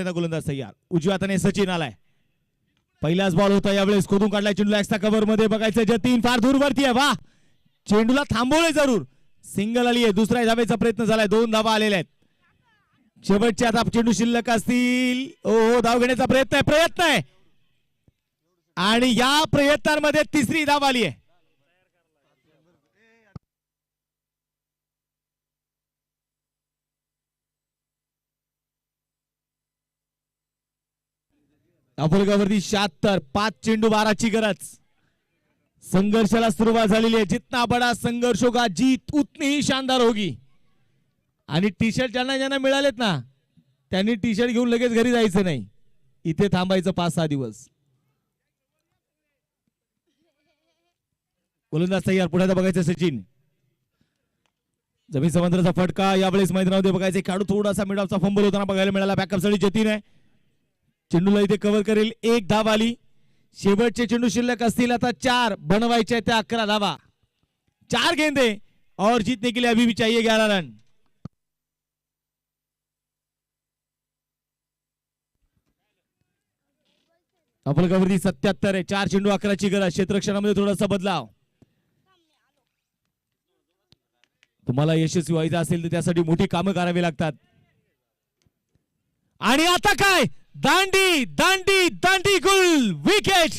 गोलंदाज तयार. उजव्या हाताने सचिन आलाय. पहिलाच बॉल होता यावेळेस खोदून काढलाय चेंडू एक्स्ट्रा कव्हर मध्ये. बघायचं जतीन फार दूरवरती आहे. वा चेंडूला थांबवले जरूर. सिंगल आली आहे. दुसऱ्या धावेचा प्रयत्न झालाय. 2 धावा आलेल्या आहेत. शेवटचे आता चेंडू शिल्लक असतील. ओ धाव घेण्याचा प्रयत्न आहे आणि या प्रयत्नांमध्ये तिसरी धाव आली आहे. अफलगावरती 76. 5 चेंडू 12ची गरज. संघर्षाला सुरुवात झालेली आहे. जितना बडा संघर्ष होगा जीत उतनी ही शानदार होगी. आणि टी शर्ट ज्यांना ज्यांना मिळालेत ना त्यांनी टी शर्ट घेऊन लगेच घरी जायचं नाही. इथे थांबायचं 5-6 दिवस. गोलंदाज तयार. पुढे बघायचं सचिन. जमीन समुद्राचा फटका यावेळेस मैदानामध्ये बघायचे. खेळाडू थोडासा मिडऑफचा फंबल होताना बघायला मिळाला. बॅकअप साठी जतीन आहे. चेंडूला इथे कव्हर करेल. 1 धाव आली. शेवटचे चेंडू शिल्लक असतील आता 4 बनवायचे त्या 11 धावा. 4 गेंदे और जीतने के लिए अभी भी चाहिए 11 रन. अफलगावरती 77 आहे. 4 चेंडू 11ची गरज. क्षेत्ररक्षणामध्ये थोडासा बदलाव. तुम्हाला यशस्वी व्हायचं असेल तर त्यासाठी मोठी कामं करावी लागतात. आणि आता काय दांडी दांडी दांडी गुल विकेट.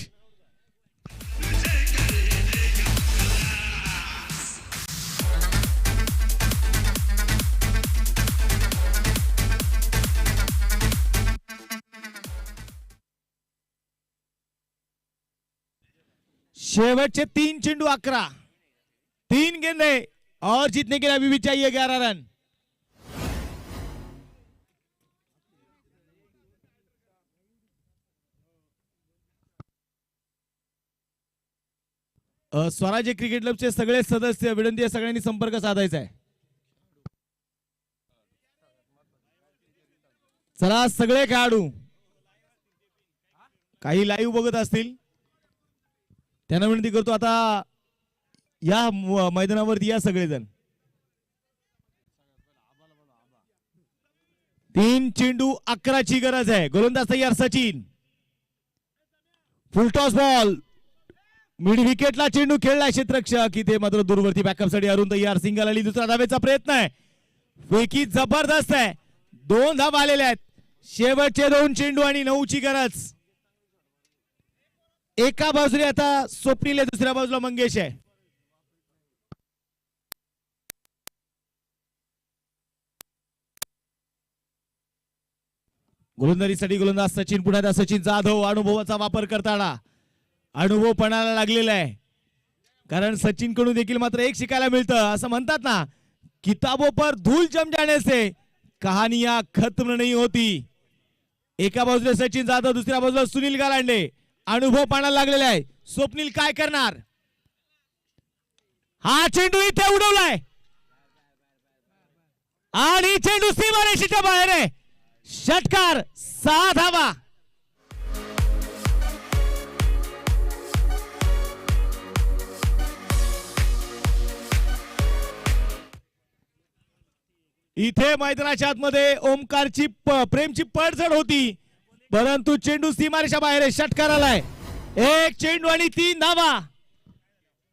शेवटचे 3 चेंडू 11. 3 गेंदे और जीतने के लिए अभी भी चाहिए 11 रन. स्वराज्य क्रिकेट क्लबचे सगळे सदस्य विनंती आहे सगळ्यांनी संपर्क साधायचा आहे. चला सगळे खेळाडू काही लाईव्ह बघत असतील त्यांना विनंती करतो आता या मैदानावरती या सगळेजण. 3 चेंडू 11ची गरज आहे. गोलंदाज तयार सचिन. Full toss ball. मिड विकेटला चेंडू खेळलाय क्षेत्ररक्षक. इथे मात्र दूरवरती बॅकअप साठी अरुण तयार. सिंगल आली. दुसरा धावेचा प्रयत्न आहे. फेकी जबरदस्त आहे. 2 धावा आलेल्या आहेत. शेवटचे 2 चेंडू आणि 9ची गरज. एका बाजूला आता स्वप्नील आहे. दुसऱ्या बाजूला मंगेश आहे. गोलंदाजीसाठी गोलंदाज सचिन. पुन्हा सचिन जाधव अनुभवाचा वापर करताना अनुभव पणाला लागलेला आहे. कारण सचिन कडून देखील मात्र एक शिकायला मिळतं. असं म्हणतात ना किताबों पर धूल जम जाने से कहानियां खत्म नहीं होती. एका बाजूला सचिन जाधव दुसऱ्या बाजूला सुनील गालांडे. अनुभव पणाला लागलेला आहे. स्वप्नील काय करणार. हा चेंडू इथे उडवलाय आणि चेंडू सीमारेषेच्या बाहेर आहे. षटकार. 6 धावा. इथे मैदानाच्या आतमध्ये ओमकारची प्रेमची पडझड होती परंतु चेंडू सीमारेषा बाहेर आहे. षटकार आलाय. 1 चेंडू आणि 3 धावा.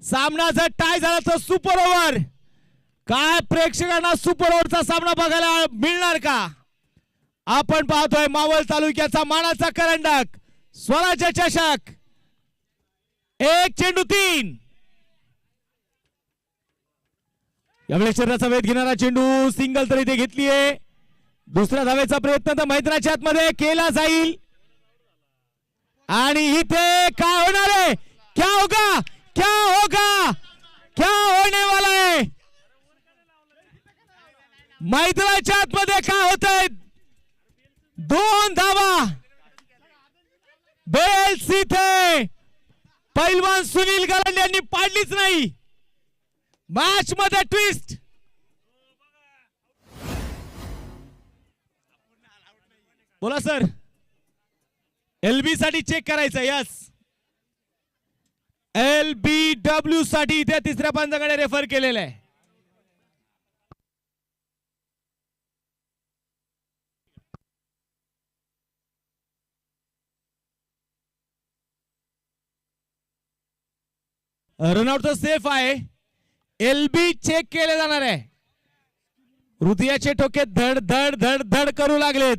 सामना जर टाय झाला तर सुपर ओव्हर. काय प्रेक्षकांना सुपर ओव्हरचा सामना बघायला मिळणार का. आपण पाहतोय मावळ तालुक्याचा मानाचा करंडक स्वराज्य चषक. 1 चेंडू 3. यावेळी शरीराचा वेध घेणारा चेंडू. सिंगल तरी ते घेतलीये. दुसऱ्या धावेचा प्रयत्न तर मैदानाच्या आतमध्ये केला जाईल. आणि इथे काय होणार आहे. क्या होगा क्या होगा क्या होने वाला है. मैदानाच्या आतमध्ये काय होतंय. 2 धावा. बेल्स इथे पैलवान सुनील गालांडे यांनी पाडलीच नाही. मॅच मध्ये ट्विस्ट. बोला सर. LB साठी चेक करायचं. यस LBW साठी इथे तिसऱ्या पंचाकडे रेफर केलेलं आहे. रनआउटचं सेफ आहे. एलबी चेक केले जाणार आहे. हृदयाचे ठोके धड धड धड धड करू लागलेत.